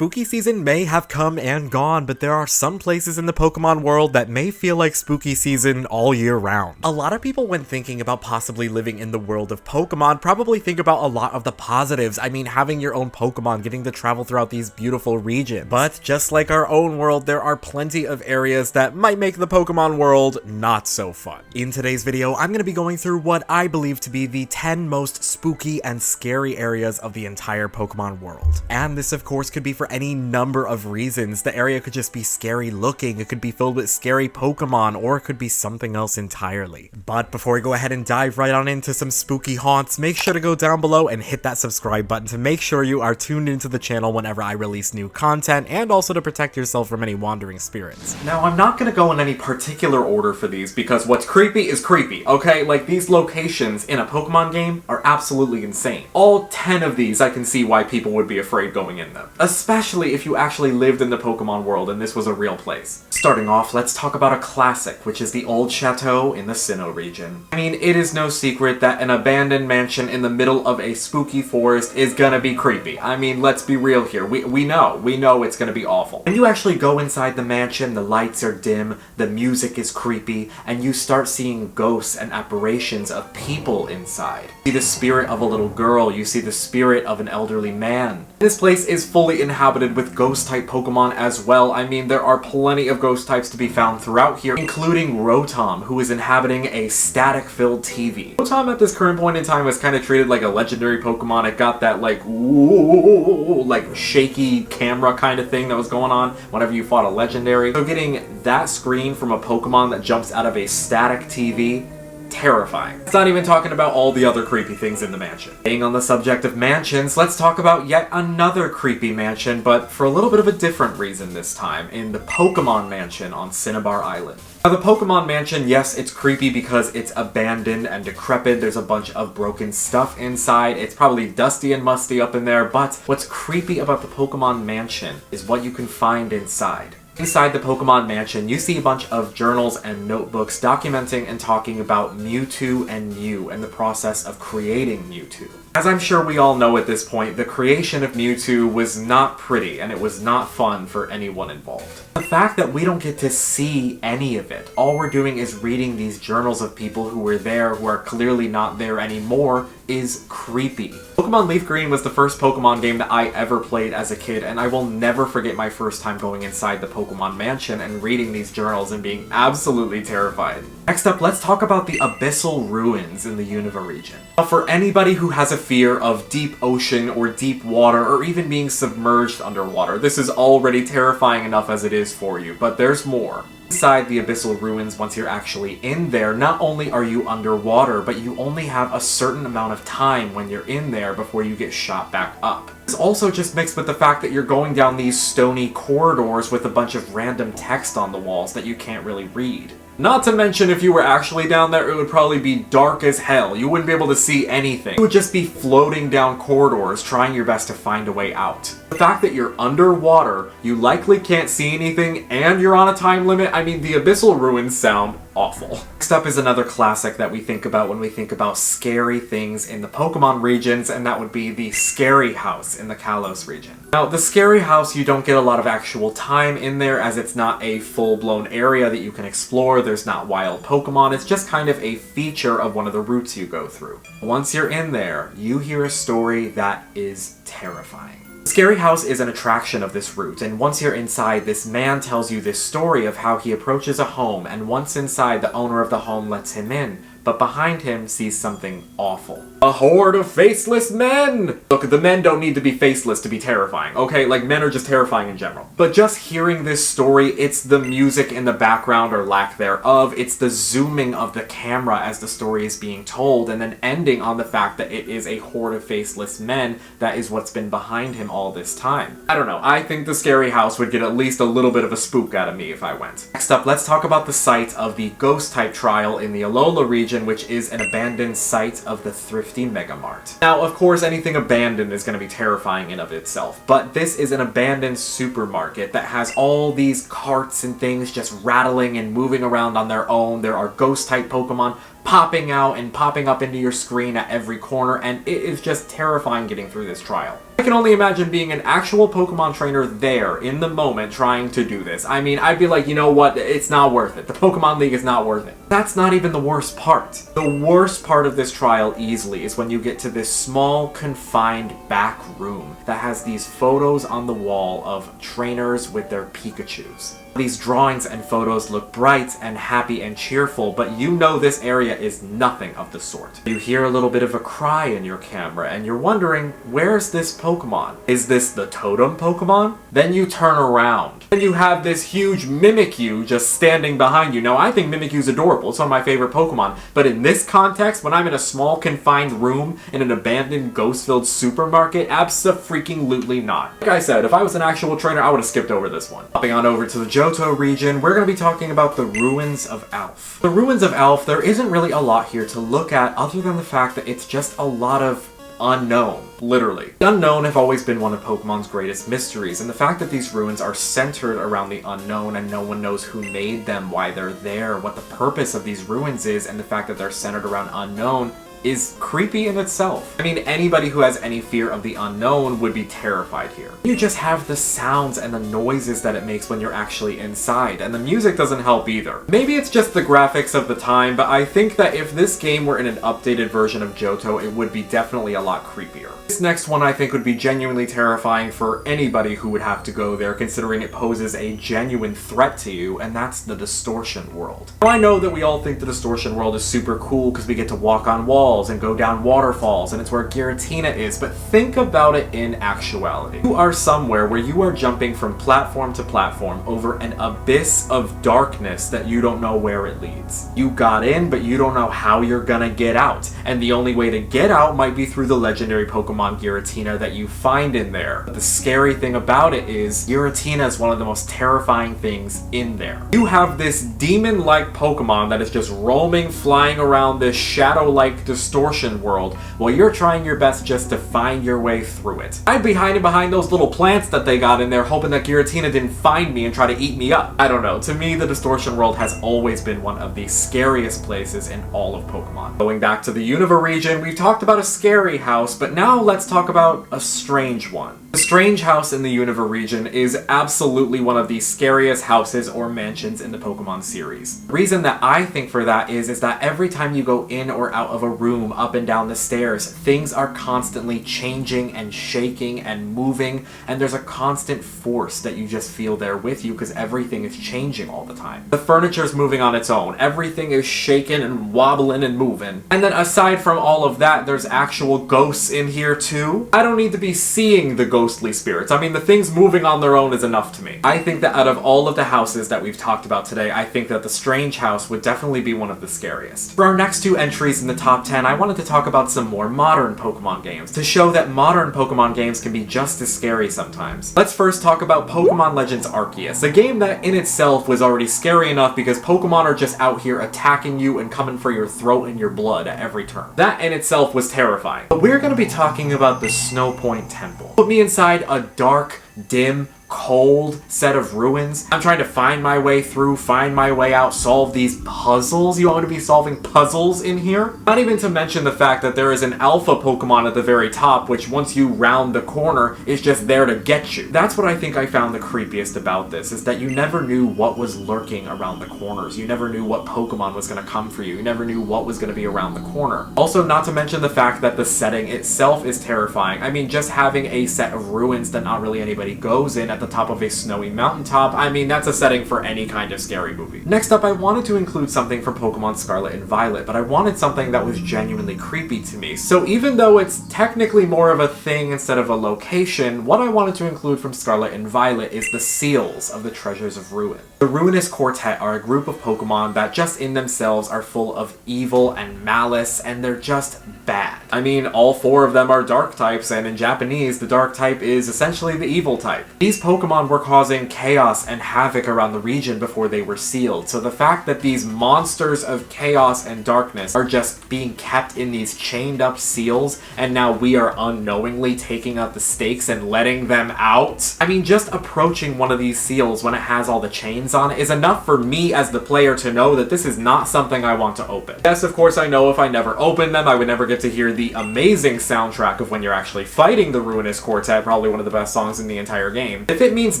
Spooky season may have come and gone, but there are some places in the Pokemon world that may feel like spooky season all year round. A lot of people, when thinking about possibly living in the world of Pokemon, probably think about a lot of the positives. I mean, having your own Pokemon, getting to travel throughout these beautiful regions. But just like our own world, there are plenty of areas that might make the Pokemon world not so fun. In today's video, I'm going to be going through what I believe to be the 10 most spooky and scary areas of the entire Pokemon world. And this, of course, could be for any number of reasons. The area could just be scary looking, it could be filled with scary Pokemon, or it could be something else entirely. But before we go ahead and dive right on into some spooky haunts, make sure to go down below and hit that subscribe button to make sure you are tuned into the channel whenever I release new content, and also to protect yourself from any wandering spirits. Now, I'm not going to go in any particular order for these, because what's creepy is creepy, okay? Like, these locations in a Pokemon game are absolutely insane. All 10 of these, I can see why people would be afraid going in them. Especially if you actually lived in the Pokemon world and this was a real place. Starting off, let's talk about a classic, which is the old Chateau in the Sinnoh region. I mean, it is no secret that an abandoned mansion in the middle of a spooky forest is gonna be creepy. I mean, let's be real here. We know it's gonna be awful. When you actually go inside the mansion, the lights are dim, the music is creepy, and you start seeing ghosts and apparitions of people inside. You see the spirit of a little girl, you see the spirit of an elderly man. This place is fully inhabited with ghost-type Pokemon as well. I mean, there are plenty of ghost types to be found throughout here, including Rotom, who is inhabiting a static-filled TV. Rotom at this current point in time is kind of treated like a legendary Pokemon. It got that, like, ooh, like, shaky camera kind of thing that was going on whenever you fought a legendary. So getting that screen from a Pokemon that jumps out of a static TV, terrifying. It's not even talking about all the other creepy things in the mansion. Staying on the subject of mansions, let's talk about yet another creepy mansion, but for a little bit of a different reason this time, in the Pokémon Mansion on Cinnabar Island. Now, the Pokémon Mansion, yes, it's creepy because it's abandoned and decrepit. There's a bunch of broken stuff inside. It's probably dusty and musty up in there, but what's creepy about the Pokémon Mansion is what you can find inside. Inside the Pokémon Mansion, you see a bunch of journals and notebooks documenting and talking about Mewtwo and Mew and the process of creating Mewtwo. As I'm sure we all know at this point, the creation of Mewtwo was not pretty, and it was not fun for anyone involved. The fact that we don't get to see any of it, all we're doing is reading these journals of people who were there, who are clearly not there anymore, is creepy. Pokemon Leaf Green was the first Pokemon game that I ever played as a kid, and I will never forget my first time going inside the Pokemon Mansion and reading these journals and being absolutely terrified. Next up, let's talk about the Abyssal Ruins in the Unova region. Now, for anybody who has a fear of deep ocean or deep water or even being submerged underwater, this is already terrifying enough as it is for you, but there's more. Inside the Abyssal Ruins, once you're actually in there, not only are you underwater, but you only have a certain amount of time when you're in there before you get shot back up. It's also just mixed with the fact that you're going down these stony corridors with a bunch of random text on the walls that you can't really read. Not to mention, if you were actually down there, it would probably be dark as hell. You wouldn't be able to see anything. You would just be floating down corridors, trying your best to find a way out. The fact that you're underwater, you likely can't see anything, and you're on a time limit, I mean, the Abyssal Ruins sound awful. Next up is another classic that we think about when we think about scary things in the Pokemon regions, and that would be the Scary House in the Kalos region. Now, the Scary House, you don't get a lot of actual time in there, as it's not a full-blown area that you can explore. There's not wild Pokemon. It's just kind of a feature of one of the routes you go through. Once you're in there, you hear a story that is terrifying. The Scary House is an attraction of this route, and once you're inside, this man tells you this story of how he approaches a home, and once inside, the owner of the home lets him in, but behind him sees something awful. A horde of faceless men! Look, the men don't need to be faceless to be terrifying, okay? Like, men are just terrifying in general. But just hearing this story, it's the music in the background or lack thereof, it's the zooming of the camera as the story is being told, and then ending on the fact that it is a horde of faceless men that is what's been behind him all this time. I don't know, I think the Scary House would get at least a little bit of a spook out of me if I went. Next up, let's talk about the site of the Ghost-type trial in the Alola region, which is an abandoned site of the Thrifty Mega Mart. Now, of course, anything abandoned is going to be terrifying in of itself, but this is an abandoned supermarket that has all these carts and things just rattling and moving around on their own. There are ghost-type Pokemon popping out and popping up into your screen at every corner, and it is just terrifying getting through this trial. I can only imagine being an actual Pokemon trainer there in the moment trying to do this. I mean, I'd be like, you know what, it's not worth it. The Pokemon League is not worth it. That's not even the worst part. The worst part of this trial easily is when you get to this small, confined back room that has these photos on the wall of trainers with their Pikachus. These drawings and photos look bright and happy and cheerful, but you know this area is nothing of the sort. You hear a little bit of a cry in your camera, and you're wondering, where's this Pokemon? Is this the totem Pokemon? Then you turn around, and you have this huge Mimikyu just standing behind you. Now, I think Mimikyu's adorable. It's one of my favorite Pokemon, but in this context, when I'm in a small, confined room in an abandoned, ghost-filled supermarket, abso-freaking-lutely not. Like I said, if I was an actual trainer, I would have skipped over this one. Hopping on over to the Johto region, we're going to be talking about the ruins of Alph. The ruins of Alph, there isn't really a lot here to look at other than the fact that it's just a lot of unknown, literally. The unknown have always been one of Pokemon's greatest mysteries, and the fact that these ruins are centered around the unknown and no one knows who made them, why they're there, what the purpose of these ruins is, and the fact that they're centered around unknown is creepy in itself. I mean, anybody who has any fear of the unknown would be terrified here. You just have the sounds and the noises that it makes when you're actually inside, and the music doesn't help either. Maybe it's just the graphics of the time, but I think that if this game were in an updated version of Johto, it would be definitely a lot creepier. This next one I think would be genuinely terrifying for anybody who would have to go there, considering it poses a genuine threat to you, and that's the Distortion World. Now, I know that we all think the Distortion World is super cool because we get to walk on walls and go down waterfalls, and it's where Giratina is, but think about it in actuality. You are somewhere where you are jumping from platform to platform over an abyss of darkness that you don't know where it leads. You got in, but you don't know how you're gonna get out, and the only way to get out might be through the legendary Pokemon Giratina that you find in there. But the scary thing about it is, Giratina is one of the most terrifying things in there. You have this demon-like Pokemon that is just roaming, flying around this shadow-like Distortion World while you're trying your best just to find your way through it. I'd be hiding behind those little plants that they got in there hoping that Giratina didn't find me and try to eat me up. I don't know, to me the Distortion World has always been one of the scariest places in all of Pokemon. Going back to the Unova region, we've talked about a scary house, but now let's talk about a strange one. The strange house in the Unova region is absolutely one of the scariest houses or mansions in the Pokemon series. The reason that I think for that is that every time you go in or out of a room, up and down the stairs, things are constantly changing and shaking and moving, and there's a constant force that you just feel there with you because everything is changing all the time. The furniture's moving on its own, everything is shaking and wobbling and moving. And then aside from all of that, there's actual ghosts in here too. I don't need to be seeing the ghostly spirits. I mean, the things moving on their own is enough to me. I think that out of all of the houses that we've talked about today, I think that the Strange House would definitely be one of the scariest. For our next two entries in the top 10, I wanted to talk about some more modern Pokemon games, to show that modern Pokemon games can be just as scary sometimes. Let's first talk about Pokemon Legends Arceus, a game that in itself was already scary enough because Pokemon are just out here attacking you and coming for your throat and your blood at every turn. That in itself was terrifying. But we're going to be talking about the Snowpoint Temple. Put me inside a dark, dim, cold set of ruins. I'm trying to find my way through, find my way out, solve these puzzles. You want me to be solving puzzles in here? Not even to mention the fact that there is an alpha Pokemon at the very top, which once you round the corner is just there to get you. That's what I think I found the creepiest about this, is that you never knew what was lurking around the corners. You never knew what Pokemon was going to come for you. You never knew what was going to be around the corner. Also, not to mention the fact that the setting itself is terrifying. I mean, just having a set of ruins that not really anybody goes in at the top of a snowy mountaintop, I mean, that's a setting for any kind of scary movie. Next up, I wanted to include something from Pokemon Scarlet and Violet, but I wanted something that was genuinely creepy to me. So even though it's technically more of a thing instead of a location, what I wanted to include from Scarlet and Violet is the seals of the Treasures of Ruin. The Ruinous Quartet are a group of Pokemon that just in themselves are full of evil and malice, and they're just bad. I mean, all four of them are dark types, and in Japanese, the dark type is essentially the evil type. These Pokemon were causing chaos and havoc around the region before they were sealed, so the fact that these monsters of chaos and darkness are just being kept in these chained up seals, and now we are unknowingly taking out the stakes and letting them out. I mean, just approaching one of these seals when it has all the chains buttons on it is enough for me as the player to know that this is not something I want to open. Yes, of course I know if I never opened them, I would never get to hear the amazing soundtrack of when you're actually fighting the Ruinous Quartet, probably one of the best songs in the entire game. If it means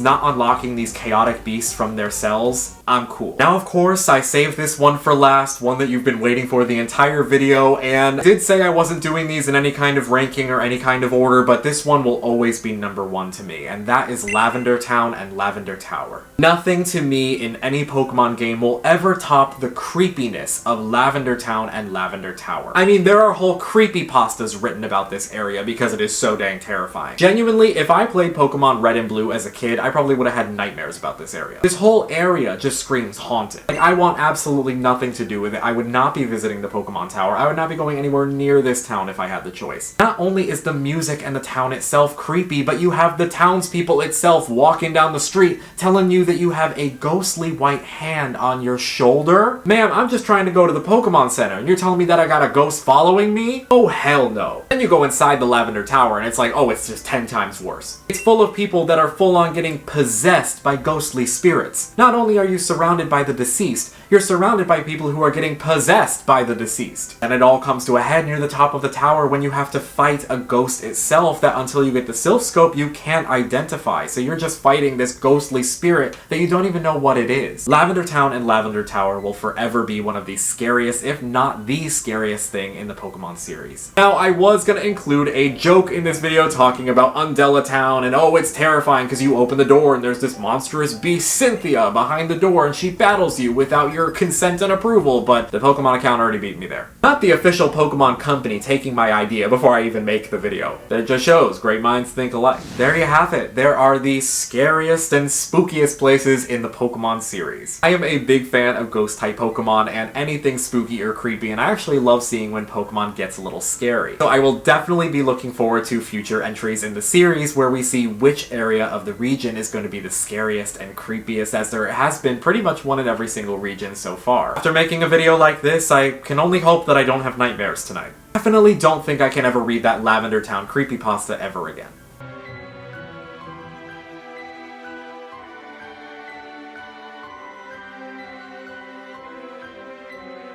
not unlocking these chaotic beasts from their cells, I'm cool. Now, of course, I saved this one for last, one that you've been waiting for the entire video, and I did say I wasn't doing these in any kind of ranking or any kind of order, but this one will always be number one to me, and that is Lavender Town and Lavender Tower. Nothing to me in any Pokemon game will ever top the creepiness of Lavender Town and Lavender Tower. I mean, there are whole creepypastas written about this area because it is so dang terrifying. Genuinely, if I played Pokemon Red and Blue as a kid, I probably would have had nightmares about this area. This whole area just screams haunted. Like, I want absolutely nothing to do with it. I would not be visiting the Pokemon Tower. I would not be going anywhere near this town if I had the choice. Not only is the music and the town itself creepy, but you have the townspeople itself walking down the street telling you that you have a ghostly white hand on your shoulder. Ma'am, I'm just trying to go to the Pokemon Center, and you're telling me that I got a ghost following me? Oh, hell no. Then you go inside the Lavender Tower, and it's like, oh, it's just 10 times worse. It's full of people that are full on getting possessed by ghostly spirits. Not only are you surrounded by the deceased, you're surrounded by people who are getting possessed by the deceased. And it all comes to a head near the top of the tower when you have to fight a ghost itself that until you get the Sylph Scope you can't identify. So you're just fighting this ghostly spirit that you don't even know what it is. Lavender Town and Lavender Tower will forever be one of the scariest, if not the scariest thing in the Pokemon series. Now, I was gonna include a joke in this video talking about Undella Town and oh, it's terrifying because you open the door and there's this monstrous beast Cynthia behind the door and she battles you without your consent and approval, but the Pokemon account already beat me there. Not the official Pokemon company taking my idea before I even make the video. That just shows great minds think alike. There you have it. There are the scariest and spookiest places in the Pokemon series. I am a big fan of ghost-type Pokemon and anything spooky or creepy, and I actually love seeing when Pokemon gets a little scary. So I will definitely be looking forward to future entries in the series where we see which area of the region is going to be the scariest and creepiest, as there has been pretty much one in every single region so far. After making a video like this, I can only hope that I don't have nightmares tonight. Definitely don't think I can ever read that Lavender Town creepypasta ever again.